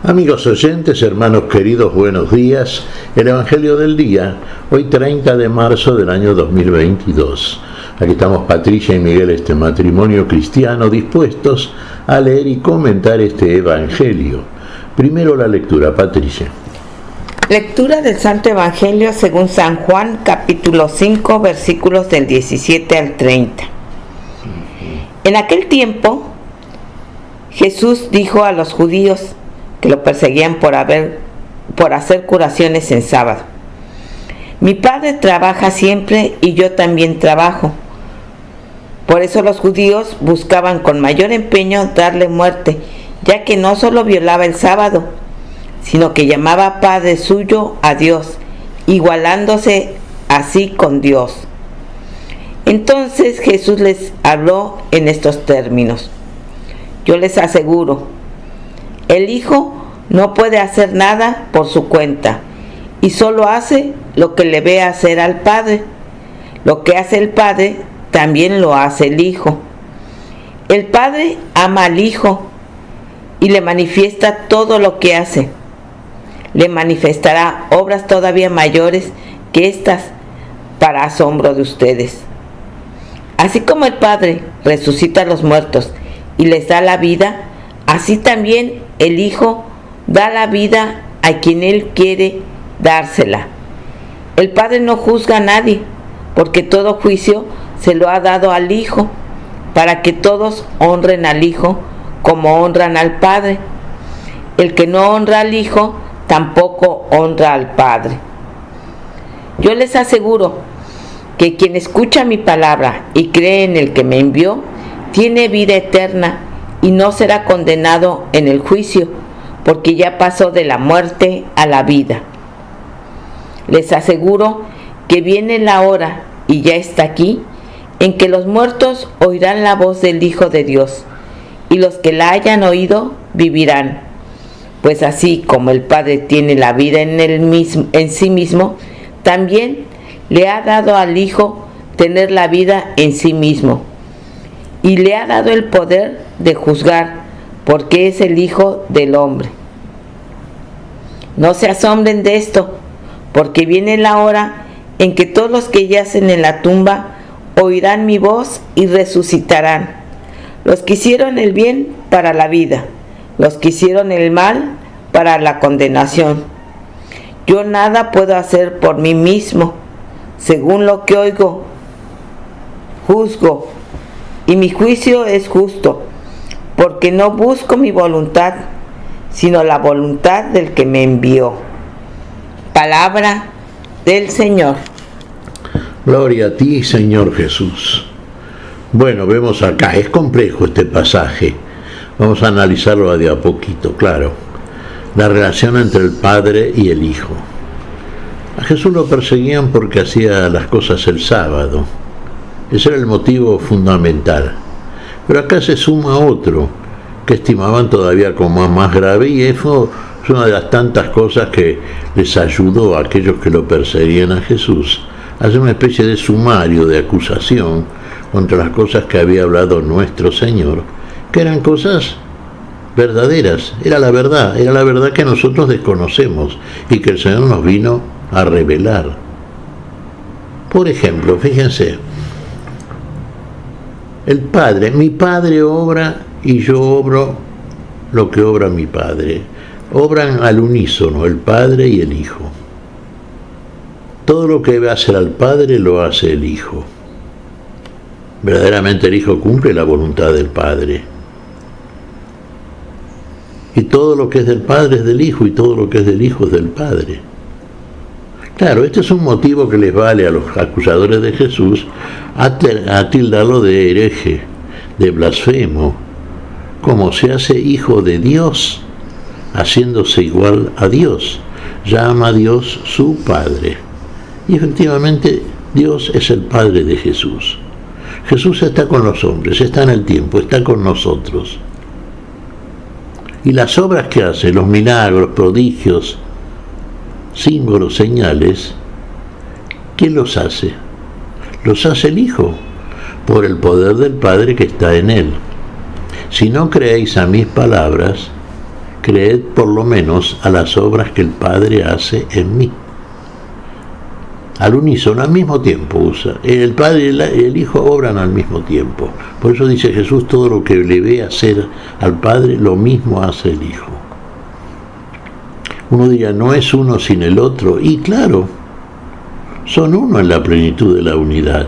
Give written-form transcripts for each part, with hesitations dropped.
Amigos oyentes, hermanos queridos, buenos días. El Evangelio del día, hoy 30 de marzo del año 2022. Aquí estamos Patricia y Miguel, este matrimonio cristiano, dispuestos a leer y comentar este Evangelio. Primero la lectura, Patricia. Lectura del Santo Evangelio según San Juan, capítulo 5, versículos del 17 al 30. En aquel tiempo, Jesús dijo a los judíos que lo perseguían por hacer curaciones en sábado: mi Padre trabaja siempre y yo también trabajo. Por eso los judíos buscaban con mayor empeño darle muerte, ya que no solo violaba el sábado, sino que llamaba Padre suyo a Dios, igualándose así con Dios. Entonces Jesús les habló en estos términos: yo les aseguro, el Hijo no puede hacer nada por su cuenta, y solo hace lo que le ve hacer al Padre. Lo que hace el Padre, también lo hace el Hijo. El Padre ama al Hijo y le manifiesta todo lo que hace. Le manifestará obras todavía mayores que estas, para asombro de ustedes. Así como el Padre resucita a los muertos y les da la vida, así también el Hijo da la vida a quien Él quiere dársela. El Padre no juzga a nadie, porque todo juicio se lo ha dado al Hijo, para que todos honren al Hijo como honran al Padre. El que no honra al Hijo, tampoco honra al Padre. Yo les aseguro que quien escucha mi palabra y cree en el que me envió, tiene vida eterna y no será condenado en el juicio, porque ya pasó de la muerte a la vida. Les aseguro que viene la hora, y ya está aquí, en que los muertos oirán la voz del Hijo de Dios, y los que la hayan oído vivirán. Pues así como el Padre tiene la vida en sí mismo, también le ha dado al Hijo tener la vida en sí mismo, y le ha dado el poder de juzgar, porque es el Hijo del Hombre. No se asombren de esto, porque viene la hora en que todos los que yacen en la tumba oirán mi voz y resucitarán. Los que hicieron el bien para la vida, los que hicieron el mal para la condenación. Yo nada puedo hacer por mí mismo. Según lo que oigo, juzgo, y mi juicio es justo, porque no busco mi voluntad, sino la voluntad del que me envió. Palabra del Señor. Gloria a ti, Señor Jesús. Bueno, vemos acá, es complejo este pasaje. Vamos a analizarlo de a poquito, claro. La relación entre el Padre y el Hijo. A Jesús lo perseguían porque hacía las cosas el sábado. Ese era el motivo fundamental. Pero acá se suma otro, que estimaban todavía como más grave, y eso es una de las tantas cosas que les ayudó a aquellos que lo perseguían a Jesús a hacer una especie de sumario de acusación contra las cosas que había hablado nuestro Señor, que eran cosas verdaderas, era la verdad que nosotros desconocemos y que el Señor nos vino a revelar. Por ejemplo, fíjense, el Padre, mi Padre obra y yo obro lo que obra mi Padre. Obran al unísono el Padre y el Hijo. Todo lo que debe hacer al Padre lo hace el Hijo. Verdaderamente el Hijo cumple la voluntad del Padre. Y todo lo que es del Padre es del Hijo, y todo lo que es del Hijo es del Padre. Claro, este es un motivo que les vale a los acusadores de Jesús a tildarlo de hereje, de blasfemo, como se hace hijo de Dios, haciéndose igual a Dios. Llama a Dios su Padre. Y efectivamente Dios es el Padre de Jesús. Jesús está con los hombres, está en el tiempo, está con nosotros. Y las obras que hace, los milagros, prodigios, símbolos, señales, ¿quién los hace? Los hace el Hijo, por el poder del Padre que está en Él. Si no creéis a mis palabras, creed por lo menos a las obras que el Padre hace en mí. Al unísono, al mismo tiempo usa. El Padre y el Hijo obran al mismo tiempo. Por eso dice Jesús, todo lo que le ve hacer al Padre, lo mismo hace el Hijo. Uno diría, no es uno sin el otro. Y claro, son uno en la plenitud de la unidad.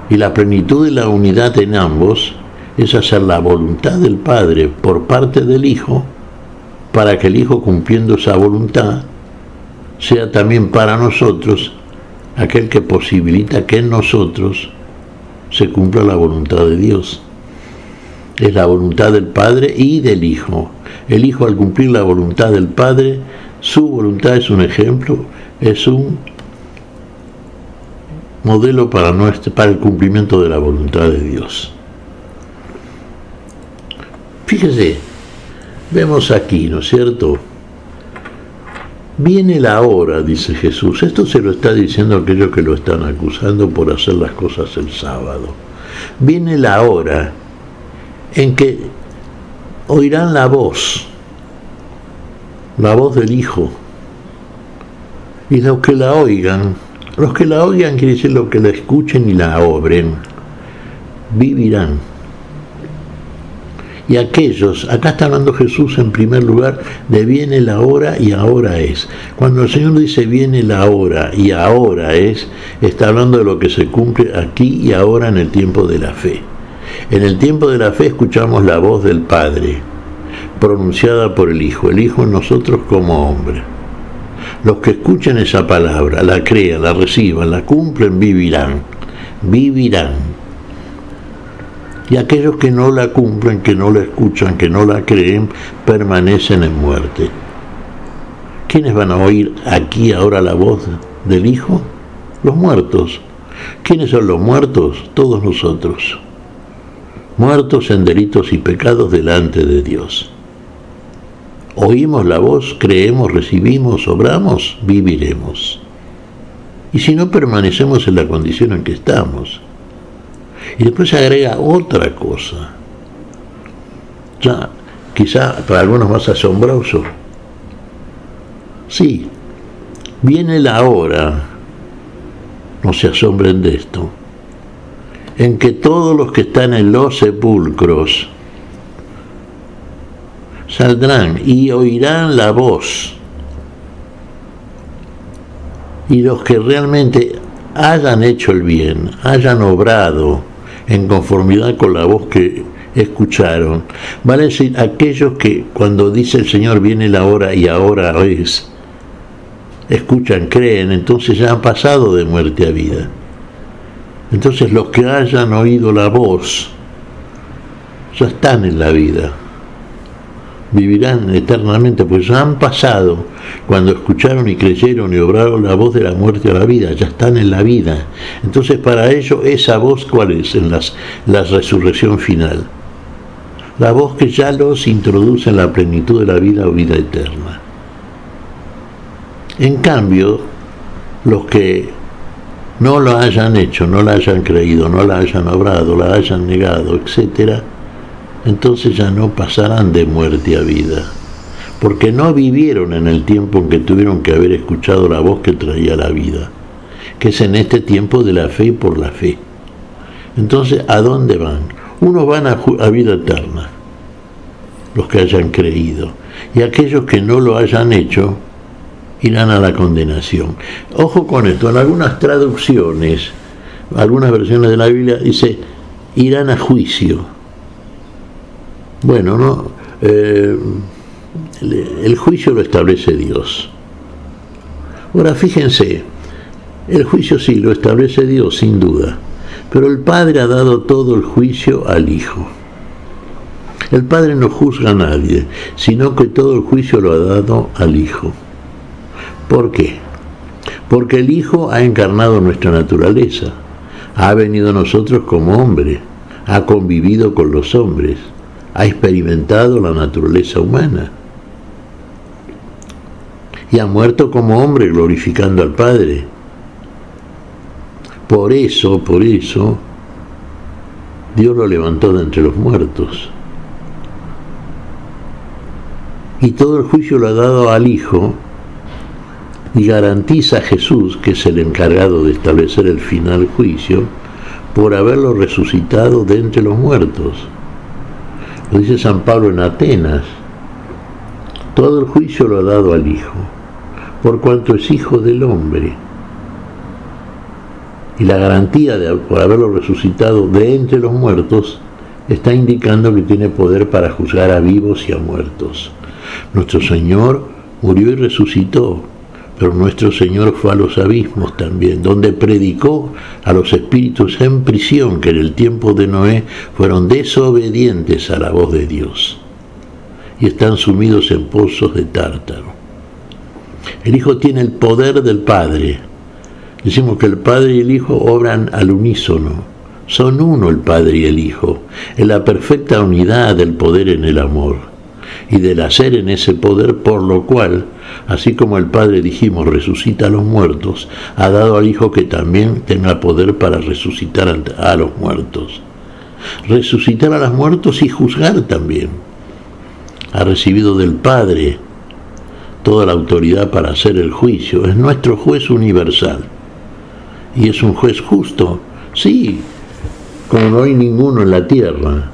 Y la plenitud de la unidad en ambos es hacer la voluntad del Padre por parte del Hijo, para que el Hijo, cumpliendo esa voluntad, sea también para nosotros aquel que posibilita que en nosotros se cumpla la voluntad de Dios. Es la voluntad del Padre y del Hijo. El Hijo, al cumplir la voluntad del Padre, su voluntad es un ejemplo, es un modelo para el cumplimiento de la voluntad de Dios. Fíjese, vemos aquí, ¿no es cierto? Viene la hora, dice Jesús. Esto se lo está diciendo a aquellos que lo están acusando por hacer las cosas el sábado. Viene la hora en que oirán la voz del Hijo. Y los que la oigan quiere decir los que la escuchen y la obren, vivirán. Y aquellos, acá está hablando Jesús en primer lugar de viene la hora y ahora es. Cuando el Señor dice viene la hora y ahora es, está hablando de lo que se cumple aquí y ahora en el tiempo de la fe. En el tiempo de la fe escuchamos la voz del Padre, pronunciada por el Hijo en nosotros como hombre. Los que escuchen esa palabra, la crean, la reciban, la cumplen, vivirán. Y aquellos que no la cumplen, que no la escuchan, que no la creen, permanecen en muerte. ¿Quiénes van a oír aquí ahora la voz del Hijo? Los muertos. ¿Quiénes son los muertos? Todos nosotros. Muertos en delitos y pecados delante de Dios. Oímos la voz, creemos, recibimos, obramos, viviremos. Y si no, permanecemos en la condición en que estamos. Y después se agrega otra cosa, ya quizá para algunos más asombroso. Sí, viene la hora, no se asombren de esto, en que todos los que están en los sepulcros saldrán y oirán la voz, y los que realmente hayan hecho el bien, hayan obrado en conformidad con la voz que escucharon, vale decir, aquellos que cuando dice el Señor viene la hora y ahora es, escuchan, creen, entonces ya han pasado de muerte a vida. Entonces los que hayan oído la voz ya están en la vida, vivirán eternamente, pues ya han pasado. Cuando escucharon y creyeron y obraron la voz de la muerte a la vida, ya están en la vida. Entonces para ellos esa voz, ¿cuál es? En la resurrección final. La voz que ya los introduce en la plenitud de la vida o vida eterna. En cambio, los que no lo hayan hecho, no la hayan creído, no la hayan obrado, la hayan negado, etc., entonces ya no pasarán de muerte a vida, porque no vivieron en el tiempo en que tuvieron que haber escuchado la voz que traía la vida, que es en este tiempo de la fe y por la fe. Entonces, ¿a dónde van? Unos van a vida eterna, los que hayan creído, y aquellos que no lo hayan hecho irán a la condenación. Ojo con esto, en algunas traducciones, algunas versiones de la Biblia dice, irán a juicio. Bueno, no, el juicio lo establece Dios. Ahora fíjense, el juicio sí lo establece Dios, sin duda, pero el Padre ha dado todo el juicio al Hijo. El Padre no juzga a nadie, sino que todo el juicio lo ha dado al Hijo. ¿Por qué? Porque el Hijo ha encarnado nuestra naturaleza, ha venido a nosotros como hombre, ha convivido con los hombres, ha experimentado la naturaleza humana y ha muerto como hombre glorificando al Padre. Por eso, Dios lo levantó de entre los muertos. Y todo el juicio lo ha dado al Hijo, y garantiza a Jesús, que es el encargado de establecer el final juicio, por haberlo resucitado de entre los muertos. Lo dice San Pablo en Atenas: todo el juicio lo ha dado al Hijo, por cuanto es Hijo del hombre. Y la garantía por haberlo resucitado de entre los muertos está indicando que tiene poder para juzgar a vivos y a muertos. Nuestro Señor murió y resucitó, pero nuestro Señor fue a los abismos también, donde predicó a los espíritus en prisión que en el tiempo de Noé fueron desobedientes a la voz de Dios y están sumidos en pozos de tártaro. El Hijo tiene el poder del Padre. Decimos que el Padre y el Hijo obran al unísono. Son uno el Padre y el Hijo, en la perfecta unidad del poder en el amor y del hacer en ese poder, por lo cual, así como el Padre, dijimos, resucita a los muertos, ha dado al Hijo que también tenga poder para resucitar a los muertos. Resucitar a los muertos y juzgar también. Ha recibido del Padre toda la autoridad para hacer el juicio. Es nuestro juez universal. Y es un juez justo, sí, como no hay ninguno en la tierra.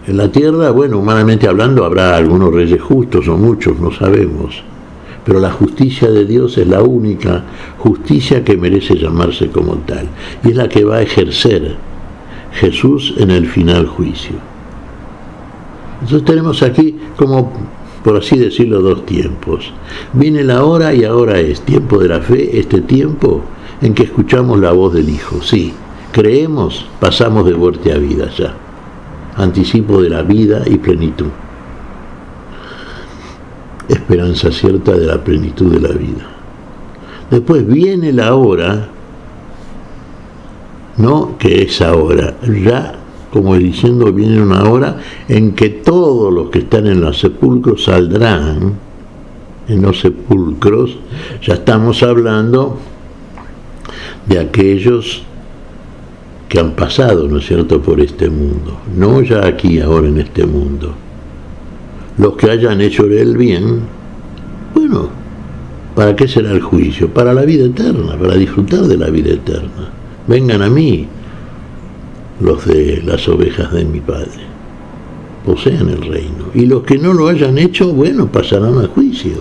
En la tierra, bueno, humanamente hablando, habrá algunos reyes justos o muchos, no sabemos. Pero la justicia de Dios es la única justicia que merece llamarse como tal. Y es la que va a ejercer Jesús en el final juicio. Entonces tenemos aquí, como por así decirlo, dos tiempos. Viene la hora y ahora es tiempo de la fe, este tiempo en que escuchamos la voz del Hijo. Sí, creemos, pasamos de muerte a vida ya. Anticipo de la vida y plenitud. Esperanza cierta de la plenitud de la vida. Después viene la hora, no que es ahora, ya, como diciendo, viene una hora en que todos los que están en los sepulcros saldrán. En los sepulcros ya estamos hablando de aquellos que han pasado, ¿no es cierto?, por este mundo, no ya aquí, ahora en este mundo. Los que hayan hecho el bien, bueno, ¿para qué será el juicio? Para la vida eterna, para disfrutar de la vida eterna. Vengan a mí, los de las ovejas de mi Padre, posean el reino. Y los que no lo hayan hecho, bueno, pasarán a juicio.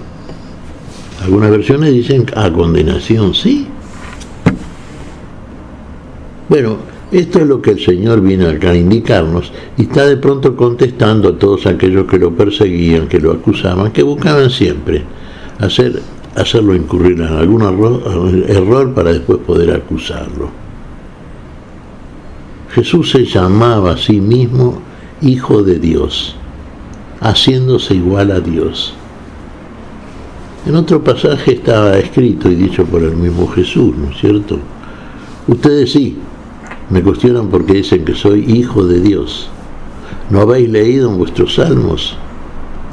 Algunas versiones dicen a condenación, sí. Bueno, esto es lo que el Señor viene acá a indicarnos y está de pronto contestando a todos aquellos que lo perseguían, que lo acusaban, que buscaban siempre hacerlo incurrir en algún error para después poder acusarlo. Jesús se llamaba a sí mismo Hijo de Dios, haciéndose igual a Dios. En otro pasaje estaba escrito y dicho por el mismo Jesús, ¿no es cierto? Ustedes sí me cuestionan porque dicen que soy hijo de Dios. ¿No habéis leído en vuestros salmos,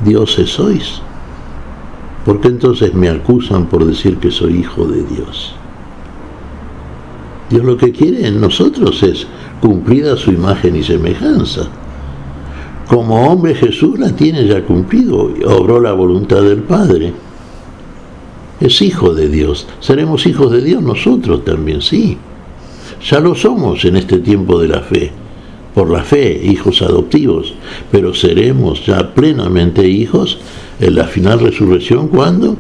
dioses sois? ¿Por qué entonces me acusan por decir que soy hijo de Dios? Dios lo que quiere en nosotros es cumplida su imagen y semejanza. Como hombre, Jesús la tiene ya cumplido, obró la voluntad del Padre. Es hijo de Dios. ¿Seremos hijos de Dios nosotros también? Sí. Ya lo somos en este tiempo de la fe, por la fe, hijos adoptivos, pero seremos ya plenamente hijos en la final resurrección cuando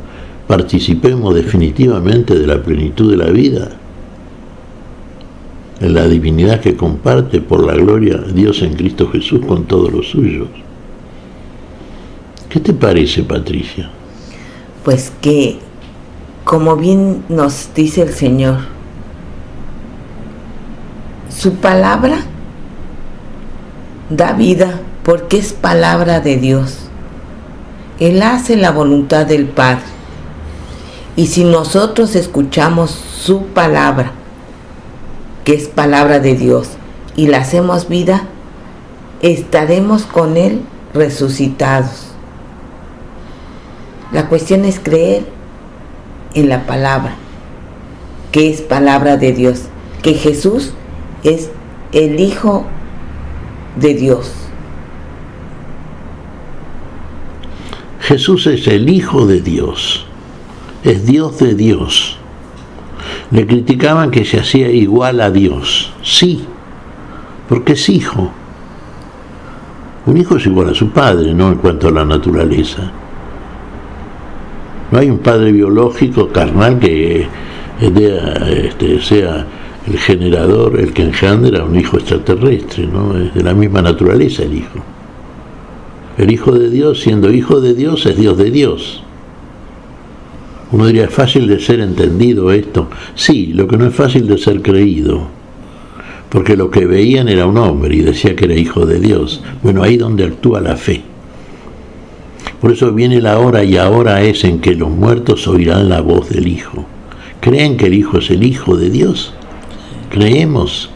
participemos definitivamente de la plenitud de la vida, en la divinidad que comparte por la gloria Dios en Cristo Jesús con todos los suyos. ¿Qué te parece, Patricia? Pues que, como bien nos dice el Señor, su palabra da vida porque es palabra de Dios. Él hace la voluntad del Padre. Y si nosotros escuchamos su palabra, que es palabra de Dios, y la hacemos vida, estaremos con Él resucitados. La cuestión es creer en la palabra, que es palabra de Dios, que Jesús es el Hijo de Dios. Jesús es el Hijo de Dios, es Dios de Dios. Le criticaban que se hacía igual a Dios. Sí, porque es hijo. Un hijo es igual a su padre, ¿no? En cuanto a la naturaleza. No hay un padre biológico, carnal, que sea el generador, el que engendra a un hijo extraterrestre, ¿no? Es de la misma naturaleza el hijo. El Hijo de Dios, siendo Hijo de Dios, es Dios de Dios. Uno diría, ¿es fácil de ser entendido esto? Sí, lo que no es fácil de ser creído. Porque lo que veían era un hombre y decía que era Hijo de Dios. Bueno, ahí donde actúa la fe. Por eso viene la hora, y ahora es en que los muertos oirán la voz del Hijo. ¿Creen que el Hijo es el Hijo de Dios? ¿Creemos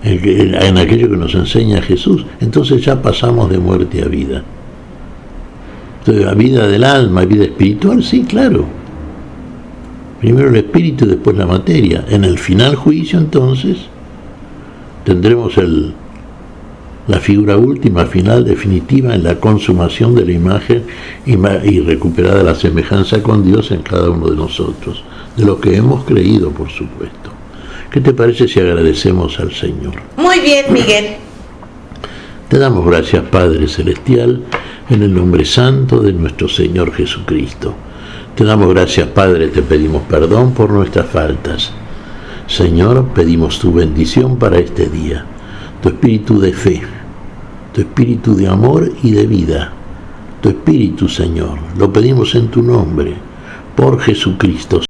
en aquello que nos enseña Jesús? Entonces ya pasamos de muerte a vida. Entonces, a vida del alma, vida espiritual, sí, claro. Primero el espíritu y después la materia. En el final juicio, entonces, tendremos la figura última, final, definitiva, en la consumación de la imagen y recuperada la semejanza con Dios en cada uno de nosotros, de lo que hemos creído, por supuesto. ¿Qué te parece si agradecemos al Señor? Muy bien, Miguel. Te damos gracias, Padre Celestial, en el nombre santo de nuestro Señor Jesucristo. Te damos gracias, Padre, te pedimos perdón por nuestras faltas. Señor, pedimos tu bendición para este día, tu espíritu de fe, tu espíritu de amor y de vida, tu espíritu, Señor. Lo pedimos en tu nombre, por Jesucristo.